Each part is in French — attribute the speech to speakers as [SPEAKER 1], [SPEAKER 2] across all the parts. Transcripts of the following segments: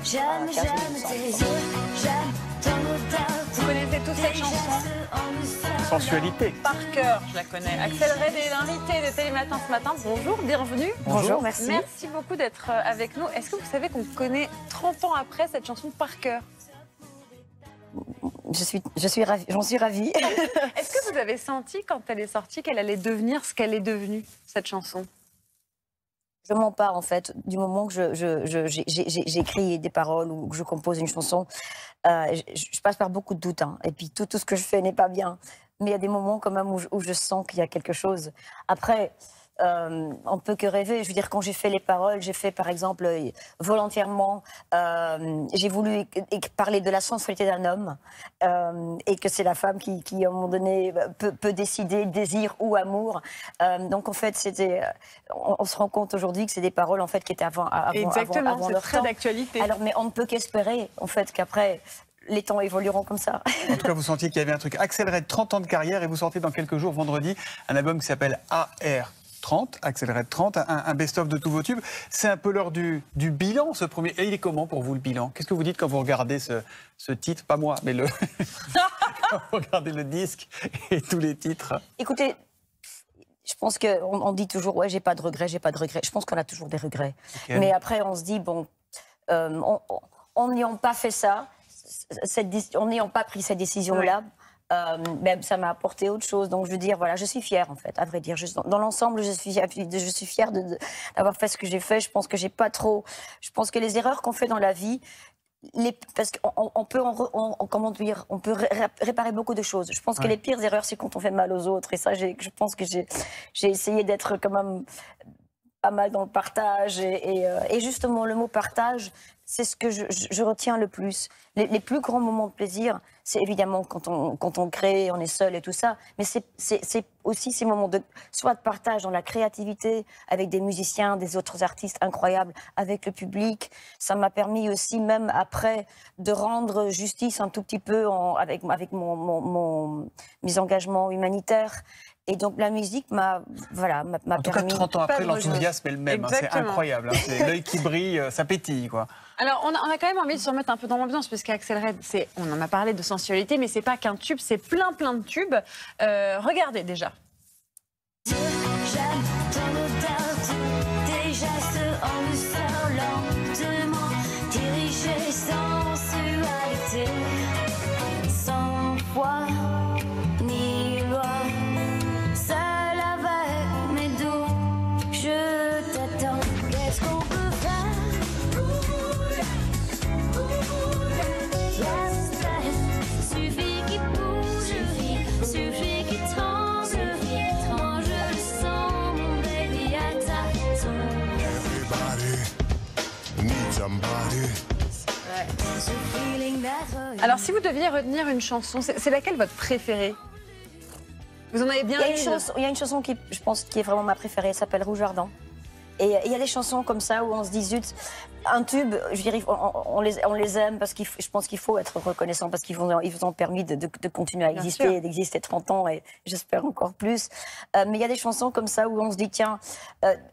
[SPEAKER 1] J'aime tes yeux, j'aime ton odeur.
[SPEAKER 2] Vous connaissez tous cette chanson?
[SPEAKER 3] Sensualité.
[SPEAKER 2] Par cœur, je la connais. Axel Red est l'invité de Télématin ce matin. Bonjour, bienvenue.
[SPEAKER 1] Bonjour, merci.
[SPEAKER 2] Merci beaucoup d'être avec nous. Est-ce que vous savez qu'on connaît 30 ans après cette chanson par cœur?
[SPEAKER 1] J'en suis ravie.
[SPEAKER 2] Est-ce que vous avez senti, quand elle est sortie, qu'elle allait devenir ce qu'elle est devenue, cette chanson?
[SPEAKER 1] Je mens pas, en fait. Du moment que j'écris des paroles ou que je compose une chanson, je passe par beaucoup de doutes. Hein. Et puis tout ce que je fais n'est pas bien. Mais il y a des moments quand même où je sens qu'il y a quelque chose. Après, on ne peut que rêver. Je veux dire, quand j'ai fait les paroles, j'ai fait, par exemple, volontairement, j'ai voulu parler de la sensualité d'un homme et que c'est la femme qui, à un moment donné, peut décider désir ou amour. Donc, en fait, on se rend compte aujourd'hui que c'est des paroles, en fait, qui étaient avant
[SPEAKER 2] Exactement,
[SPEAKER 1] avant
[SPEAKER 2] c'est
[SPEAKER 1] leur
[SPEAKER 2] très
[SPEAKER 1] temps.
[SPEAKER 2] d'actualité.
[SPEAKER 1] Alors, mais on ne peut qu'espérer, en fait, qu'après, les temps évolueront comme ça.
[SPEAKER 3] En tout cas, vous sentiez qu'il y avait un truc. Axel Red, 30 ans de carrière, et vous sortez dans quelques jours, vendredi, un album qui s'appelle AR30, Axel Red 30, un best-of de tous vos tubes. C'est un peu l'heure du bilan, ce premier. Et il est comment pour vous, le bilan? Qu'est-ce que vous dites quand vous regardez ce titre? Pas moi, mais quand vous regardez le disque et tous les titres.
[SPEAKER 1] Écoutez, je pense qu'on dit toujours, ouais, j'ai pas de regrets, j'ai pas de regrets. Je pense qu'on a toujours des regrets. Okay. Mais après, on se dit, bon, en n'ayant pas fait ça, en n'ayant pas pris cette décision-là, même ça m'a apporté autre chose. Donc, je veux dire, voilà, je suis fière, en fait, à vrai dire. Dans l'ensemble, je suis fière d'avoir fait ce que j'ai fait. Je pense que j'ai pas trop... Je pense que les erreurs qu'on fait dans la vie... parce qu'on peut, comment dire, on peut réparer beaucoup de choses. Je pense que les pires erreurs, c'est quand on fait mal aux autres. Et ça, je pense que j'ai essayé d'être quand même pas mal dans le partage. Et justement, le mot partage, c'est ce que je retiens le plus. Les plus grands moments de plaisir, c'est évidemment quand on crée, on est seul et tout ça. Mais c'est aussi ces moments soit de partage dans la créativité, avec des musiciens, des autres artistes incroyables, avec le public. Ça m'a permis aussi, même après, de rendre justice un tout petit peu avec mes engagements humanitaires. Et donc la musique m'a permis...
[SPEAKER 3] En tout cas, 30 ans après, l'enthousiasme est le même. Hein, c'est incroyable. Hein, c'est l'œil qui brille, ça pétille, quoi.
[SPEAKER 2] Alors, on a quand même envie de se remettre un peu dans l'ambiance, parce qu'Axel Red, on en a parlé de sensualité, mais c'est pas qu'un tube, c'est plein de tubes. Regardez déjà.
[SPEAKER 1] J'aime ton odeur, tes gestes en douceur, lentement dirigés, sensualité, sans foi ni loi, seul avec mes doutes, je t'attends. Qu'est-ce qu'on peut faire? Suffit qu'il bouge, suffit qu'il tremble. Moi je le sens, mon baby, à ta
[SPEAKER 2] tombe. Alors, si vous deviez retenir une chanson, c'est laquelle votre préférée? Vous en avez bien une?
[SPEAKER 1] Il y a une chanson qui, je pense, qui est vraiment ma préférée, elle s'appelle Rouge Ardent. Et il y a des chansons comme ça où on se dit, zut, un tube, je dirais, on les aime parce que je pense qu'il faut être reconnaissant parce qu'ils vous ont permis de continuer à exister, d'exister 30 ans et j'espère encore plus. Mais il y a des chansons comme ça où on se dit, tiens,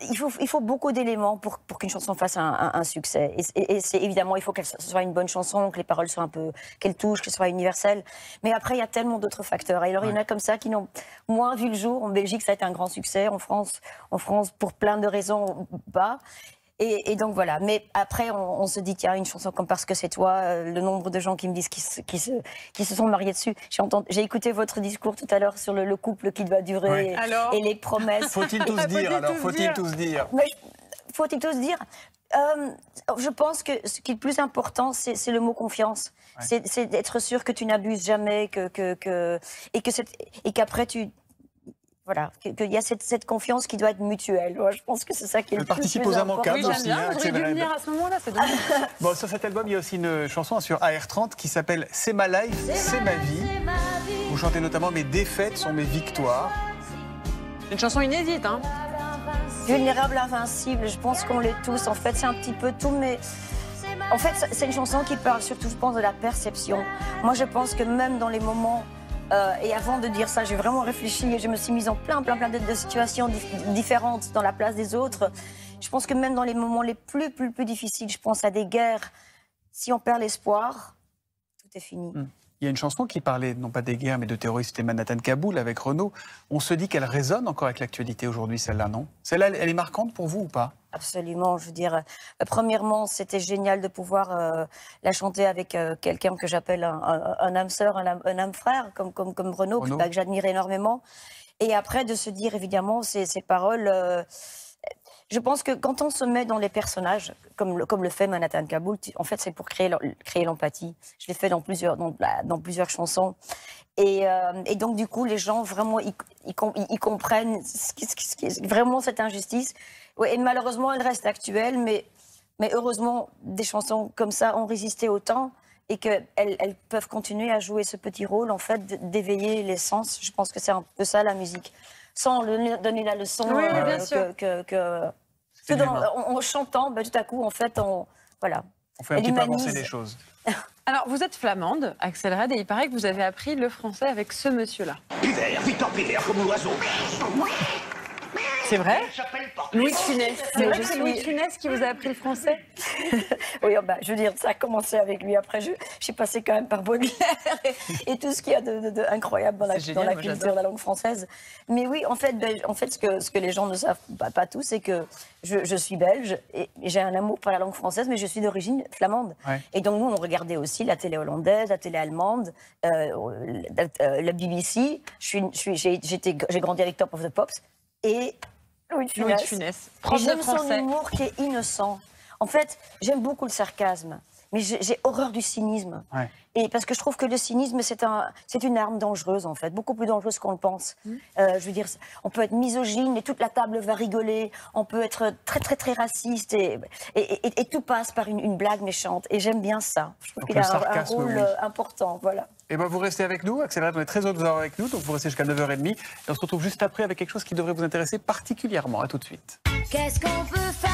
[SPEAKER 1] il faut beaucoup d'éléments pour qu'une chanson fasse un succès. Et c'est évidemment, il faut que ce soit une bonne chanson, que les paroles soient un peu, qu'elle touche, qu'elle soit universelle. Mais après, il y a tellement d'autres facteurs. Et alors, il y en a comme ça qui n'ont moins vu le jour. En Belgique, ça a été un grand succès. En France, pour plein de raisons, pas. Et donc voilà, mais après on se dit tiens, une chanson comme Parce que c'est toi, le nombre de gens qui me disent qui se sont mariés dessus. J'ai écouté votre discours tout à l'heure sur le couple qui doit durer et les promesses.
[SPEAKER 3] Faut-il tous dire alors? Faut-il tous dire?
[SPEAKER 1] Faut-il tous dire? Je pense que ce qui est le plus important, c'est le mot confiance. C'est d'être sûr que tu n'abuses jamais, et qu'après tu... Voilà, qu'il y a cette confiance qui doit être mutuelle. Moi, je pense que c'est ça qui est le plus important.
[SPEAKER 3] Participe aux amants-cadres aussi.
[SPEAKER 2] Vous auriez dû venir à ce moment-là, c'est dommage.
[SPEAKER 3] Bon, sur cet album, il y a aussi une chanson sur AR30 qui s'appelle C'est ma life, c'est ma vie. Vous chantez notamment Mes défaites sont mes victoires.
[SPEAKER 2] Une chanson inédite, hein?
[SPEAKER 1] Vulnérable, invincible, je pense qu'on l'est tous. En fait, c'est un petit peu tout, mais... En fait, c'est une chanson qui parle surtout, je pense, de la perception. Moi, je pense que même dans les moments... et avant de dire ça, j'ai vraiment réfléchi et je me suis mise en plein de situations différentes dans la place des autres. Je pense que même dans les moments les plus difficiles, je pense à des guerres si on perd l'espoir, tout est fini.
[SPEAKER 3] Il y a une chanson qui parlait, non pas des guerres, mais de terroristes, c'était Manhattan-Kaboul avec Renaud. On se dit qu'elle résonne encore avec l'actualité aujourd'hui, celle-là, non? Celle-là, elle est marquante pour vous ou pas?
[SPEAKER 1] Absolument, je veux dire, premièrement, c'était génial de pouvoir la chanter avec quelqu'un que j'appelle un âme sœur, un âme frère, comme Renaud. Que j'admire énormément. Et après, de se dire, évidemment, ces paroles... je pense que quand on se met dans les personnages, comme le fait Manhattan-Kaboul, en fait, c'est pour créer l'empathie. Je l'ai fait dans plusieurs chansons. Et donc, du coup, les gens, vraiment, ils comprennent vraiment cette injustice. Ouais, et malheureusement, elle reste actuelle, mais heureusement, des chansons comme ça ont résisté au temps et qu'elles peuvent continuer à jouer ce petit rôle, en fait, d'éveiller les sens. Je pense que c'est un peu ça, la musique. Sans donner la leçon
[SPEAKER 2] bien sûr.
[SPEAKER 1] En chantant, tout à coup, en fait, voilà.
[SPEAKER 3] On fait un petit peu avancer les choses.
[SPEAKER 2] Alors, vous êtes flamande, Axel Red, et il paraît que vous avez appris le français avec ce monsieur-là.
[SPEAKER 4] Pivert, Victor Pivert, comme l'oiseau.
[SPEAKER 2] C'est vrai? Louis de Funès. C'est vrai que c'est Louis de Funès qui vous a appris le français?
[SPEAKER 1] Oui, je veux dire, ça a commencé avec lui. Après, j'ai passé quand même par Baudelaire et tout ce qu'il y a d'incroyable dans la culture de la langue française. Mais oui, en fait, ce que les gens ne savent pas tous, c'est que je suis belge et j'ai un amour pour la langue française, mais je suis d'origine flamande. Ouais. Et donc, nous, on regardait aussi la télé hollandaise, la télé allemande, la BBC. J'ai grandi avec Top of the Pops et Louis de Funès. J'aime son humour qui est innocent. En fait, j'aime beaucoup le sarcasme, mais j'ai horreur du cynisme. Ouais. Et parce que je trouve que le cynisme, c'est une arme dangereuse, en fait, beaucoup plus dangereuse qu'on le pense. Je veux dire, on peut être misogyne et toute la table va rigoler. On peut être très, très, très raciste et tout passe par une blague méchante. Et j'aime bien ça. Je trouve qu'il a un rôle important, voilà.
[SPEAKER 3] Et ben vous restez avec nous, Axel Red, on est très heureux de vous avoir avec nous, donc vous restez jusqu'à 9h30. Et on se retrouve juste après avec quelque chose qui devrait vous intéresser particulièrement. À tout de suite.
[SPEAKER 5] Qu'est-ce qu'on peut faire?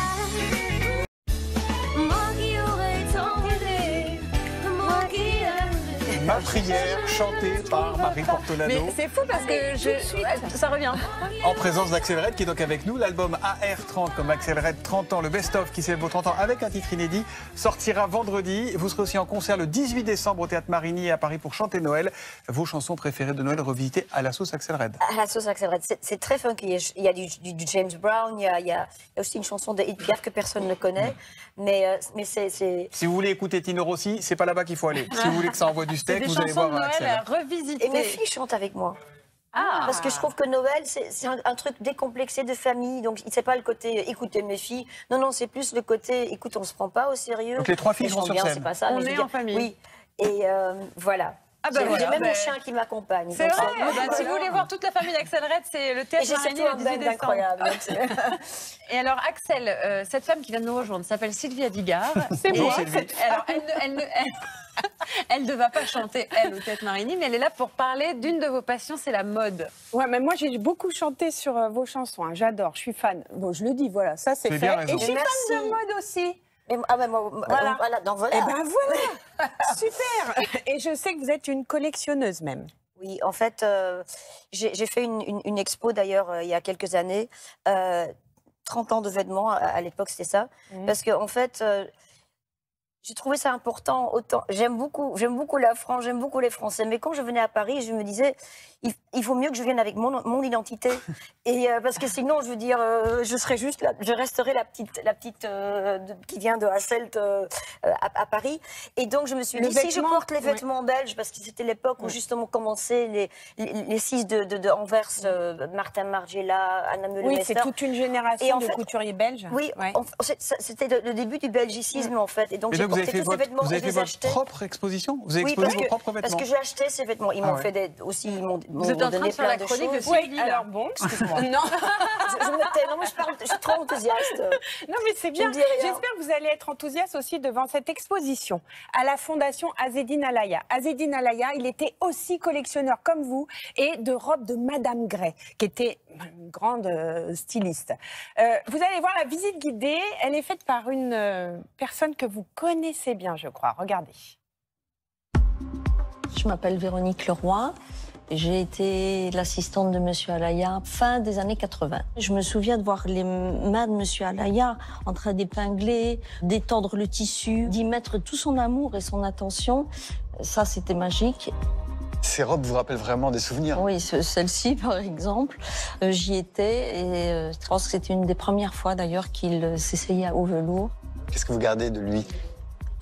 [SPEAKER 5] Moi qui aurais tant aimé, moi qui
[SPEAKER 3] Ma prière, chantée par Marie Portolano.
[SPEAKER 2] Mais c'est fou parce que ça revient.
[SPEAKER 3] En présence d'Axel Red qui est donc avec nous. L'album AR30 comme Axel Red 30 ans, le best-of qui célèbre vos 30 ans avec un titre inédit, sortira vendredi. Vous serez aussi en concert le 18 décembre au Théâtre Marigny à Paris pour chanter Noël. Vos chansons préférées de Noël revisitées à la sauce Axel Red.
[SPEAKER 1] À la sauce Axel Red, c'est très funky. Il y a du James Brown, il y a aussi une chanson de Edith Piaf que personne ne connaît. Mais c'est...
[SPEAKER 3] Si vous voulez écouter Tino Rossi, c'est pas là-bas qu'il faut aller. Si vous voulez que ça envoie du steak, vous allez voir Axel.
[SPEAKER 2] Revisiter.
[SPEAKER 1] Et mes filles chantent avec moi. Parce que je trouve que Noël, c'est un truc décomplexé de famille. Donc, c'est pas le côté écoutez mes filles. Non, c'est plus le côté écoute, on se prend pas au sérieux.
[SPEAKER 3] Donc, les 3 filles sont sur scène.
[SPEAKER 1] Pas ça,
[SPEAKER 2] on est en famille.
[SPEAKER 1] Oui. Et voilà. J'ai même mon chien qui m'accompagne.
[SPEAKER 2] C'est vrai. Si vous voulez voir toute la famille d'Axel Red, c'est le Théâtre Marigny le 18 décembre. Incroyable. Et alors, Axel, cette femme qui vient de nous rejoindre s'appelle Sylvia Digard.
[SPEAKER 3] C'est bon, Sylvie.
[SPEAKER 2] Alors, elle ne va pas chanter, elle, au Théâtre Marigny, mais elle est là pour parler d'une de vos passions, c'est la mode.
[SPEAKER 6] Ouais, mais moi, j'ai beaucoup chanté sur vos chansons. Hein. J'adore, je suis fan. Bon, je le dis, voilà, ça c'est fait. Et je suis fan de mode aussi.
[SPEAKER 1] Voilà. Donc voilà.
[SPEAKER 6] Et ben voilà. Super. Et je sais que vous êtes une collectionneuse même.
[SPEAKER 1] Oui, en fait, j'ai fait une expo d'ailleurs il y a quelques années. 30 ans de vêtements, à l'époque c'était ça. Parce que en fait, j'ai trouvé ça important. J'aime beaucoup la France, j'aime beaucoup les Français. Mais quand je venais à Paris, je me disais, il faut mieux que je vienne avec mon identité. Et parce que sinon, je veux dire, je serais juste là, je resterai la petite qui vient de Hasselt à Paris. Et donc, je me suis dit, si je porte les vêtements belges, parce que c'était l'époque où justement commençaient les cis de Anvers, Martin Margiela, Anna Meulemester.
[SPEAKER 6] Oui, c'est toute une génération de couturiers belges.
[SPEAKER 1] Oui, c'était le début du belgicisme en fait. Et donc,
[SPEAKER 3] vous avez fait votre propre exposition? Vous avez exposé vos propres vêtements?
[SPEAKER 1] Parce que j'ai acheté ces vêtements. Ils m'ont fait aussi, ils m'ont donné plein de choses.
[SPEAKER 2] Oui,
[SPEAKER 6] alors bon, excuse-moi.
[SPEAKER 1] Non, je suis trop enthousiaste.
[SPEAKER 6] Non, mais c'est bien. J'espère que vous allez être enthousiaste aussi devant cette exposition à la Fondation Azzedine Alaïa. Azzedine Alaïa, il était aussi collectionneur comme vous et de robes de Madame Gray, qui était une grande styliste. Vous allez voir la visite guidée. Elle est faite par une personne que vous connaissez bien, je crois. Regardez.
[SPEAKER 7] Je m'appelle Véronique Leroy.
[SPEAKER 1] J'ai été l'assistante de Monsieur Alaya fin des années 80. Je me souviens de voir les mains de Monsieur Alaya en train d'épingler, d'étendre le tissu, d'y mettre tout son amour et son attention. Ça, c'était magique.
[SPEAKER 7] Ces robes vous rappellent vraiment des souvenirs?
[SPEAKER 1] Oui, celle-ci, par exemple, j'y étais et je pense que c'était une des premières fois d'ailleurs qu'il s'essayait au velours.
[SPEAKER 7] Qu'est-ce que vous gardez de lui?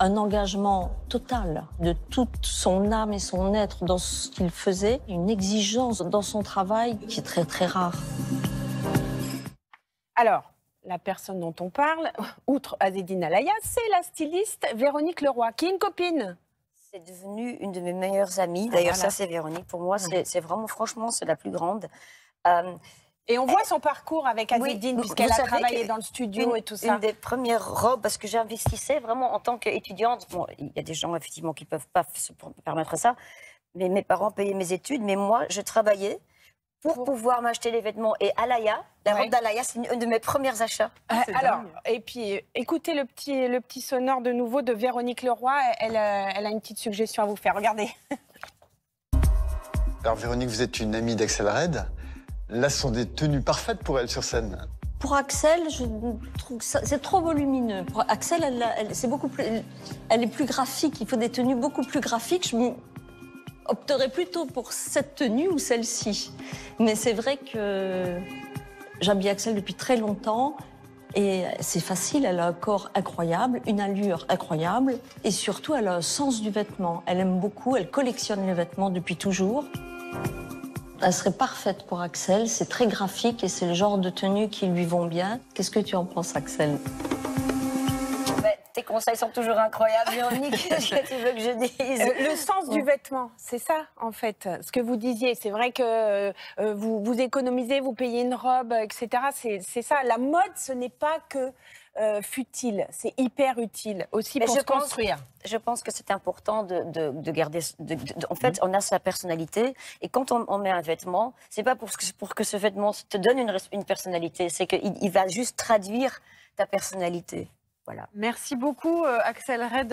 [SPEAKER 1] Un engagement total de toute son âme et son être dans ce qu'il faisait, une exigence dans son travail qui est très très rare.
[SPEAKER 6] Alors, la personne dont on parle, outre Azedine Alaya, c'est la styliste Véronique Leroy, qui est une copine.
[SPEAKER 1] C'est devenu une de mes meilleures amies. D'ailleurs,
[SPEAKER 6] voilà.
[SPEAKER 1] ça, c'est Véronique. Pour moi, c'est vraiment, franchement, c'est la plus grande.
[SPEAKER 6] Et on voit son parcours avec Azedine,
[SPEAKER 1] Oui,
[SPEAKER 6] puisqu'elle
[SPEAKER 1] vous
[SPEAKER 6] a
[SPEAKER 1] savez
[SPEAKER 6] travaillé
[SPEAKER 1] que
[SPEAKER 6] dans le studio et tout ça.
[SPEAKER 1] Une des premières robes, parce que j'investissais vraiment en tant qu'étudiante. Bon, il y a des gens, effectivement, qui ne peuvent pas se permettre ça. Mais mes parents payaient mes études. Mais moi, je travaillais pour pouvoir m'acheter les vêtements. Et Alaya, la robe d'Alaya, c'est une de mes premiers achats.
[SPEAKER 6] Alors, et puis, écoutez le petit sonore de nouveau de Véronique Leroy. Elle a une petite suggestion à vous faire. Regardez.
[SPEAKER 7] Alors Véronique, vous êtes une amie d'Axel Red. Là, ce sont des tenues parfaites pour elle sur scène.
[SPEAKER 1] Pour Axel, je trouve que c'est trop volumineux. Pour Axel, elle est plus graphique. Il faut des tenues beaucoup plus graphiques. Je opterais plutôt pour cette tenue ou celle-ci. Mais c'est vrai que j'habille Axel depuis très longtemps et c'est facile. Elle a un corps incroyable, une allure incroyable et surtout, elle a un sens du vêtement. Elle aime beaucoup, elle collectionne les vêtements depuis toujours. Elle serait parfaite pour Axel, c'est très graphique et c'est le genre de tenue qui lui vont bien. Qu'est-ce que tu en penses, Axel? Tes conseils sont toujours incroyables, Véronique. Qu'est-ce que tu veux que je dise?
[SPEAKER 6] Le sens du vêtement, c'est ça, en fait, ce que vous disiez. C'est vrai que vous économisez, vous payez une robe, etc. C'est ça. La mode, ce n'est pas que futile, c'est hyper utile aussi pour se construire.
[SPEAKER 1] Je pense que c'est important de garder... en fait, on a sa personnalité et quand on met un vêtement, c'est pas pour que ce vêtement te donne une personnalité, c'est qu'il va juste traduire ta personnalité. Voilà.
[SPEAKER 2] Merci beaucoup, Axel Red,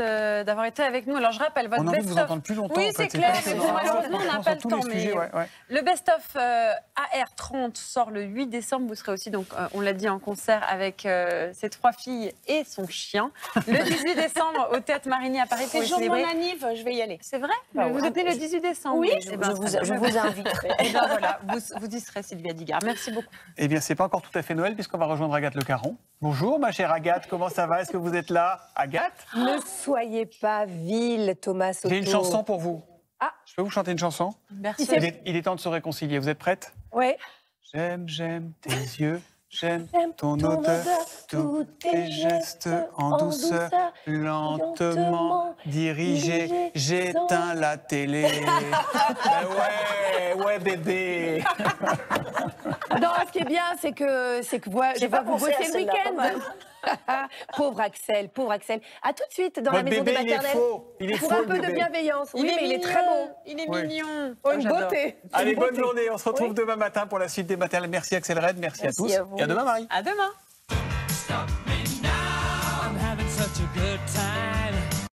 [SPEAKER 2] d'avoir été avec nous. Alors, je rappelle votre best-of.
[SPEAKER 3] On a envie de vous entendre plus longtemps.
[SPEAKER 2] Oui,
[SPEAKER 3] en fait.
[SPEAKER 2] c'est clair, mais
[SPEAKER 3] passionnant.
[SPEAKER 2] malheureusement, on n'a pas le temps. Mais le best-of AR30 sort le 8 décembre. Vous serez aussi, donc, on l'a dit, en concert avec ses 3 filles et son chien. Le 18 décembre, au Théâtre Marigny à Paris.
[SPEAKER 6] C'est le jour de mon anniv, je vais y aller.
[SPEAKER 2] C'est vrai? Vous êtes né le 18 décembre.
[SPEAKER 6] Oui,
[SPEAKER 2] je vous inviterai. Et bien voilà, vous y serez, Sylvia Digard. Merci beaucoup.
[SPEAKER 3] Eh bien, c'est pas encore tout à fait Noël, puisqu'on va rejoindre Agathe Le Caron. Bonjour, ma chère Agathe, comment ça va? Est-ce que vous êtes là? Agathe?
[SPEAKER 8] Ne soyez pas vil, Thomas Soto.
[SPEAKER 3] J'ai une chanson pour vous.
[SPEAKER 8] Ah.
[SPEAKER 3] Je peux vous chanter une chanson?
[SPEAKER 2] Merci.
[SPEAKER 3] Il est temps de se réconcilier. Vous êtes prête?
[SPEAKER 8] Oui.
[SPEAKER 3] J'aime tes yeux, j'aime ton odeur, tous tes gestes en douceur, lentement dirigés, j'éteins la télé. Ouais, bébé.
[SPEAKER 8] Non, ce qui est bien, c'est que moi, je vais vous bosser le week-end. Pauvre Axel, pauvre Axel. À tout de suite dans la maison des maternelles.
[SPEAKER 3] Il est
[SPEAKER 8] pour
[SPEAKER 3] faux,
[SPEAKER 8] un peu de
[SPEAKER 3] bébé.
[SPEAKER 8] bienveillance. Oui, mais il est très beau.
[SPEAKER 2] Il est
[SPEAKER 3] Oui.
[SPEAKER 2] mignon.
[SPEAKER 8] Oh, une beauté.
[SPEAKER 3] Allez,
[SPEAKER 8] Une
[SPEAKER 3] bonne
[SPEAKER 8] beauté.
[SPEAKER 3] journée. On se retrouve demain matin pour la suite des maternelles. Merci Axel Red, merci à tous.
[SPEAKER 1] à vous.
[SPEAKER 3] Et à demain, Marie.
[SPEAKER 2] À demain.
[SPEAKER 5] I'm having such a good time.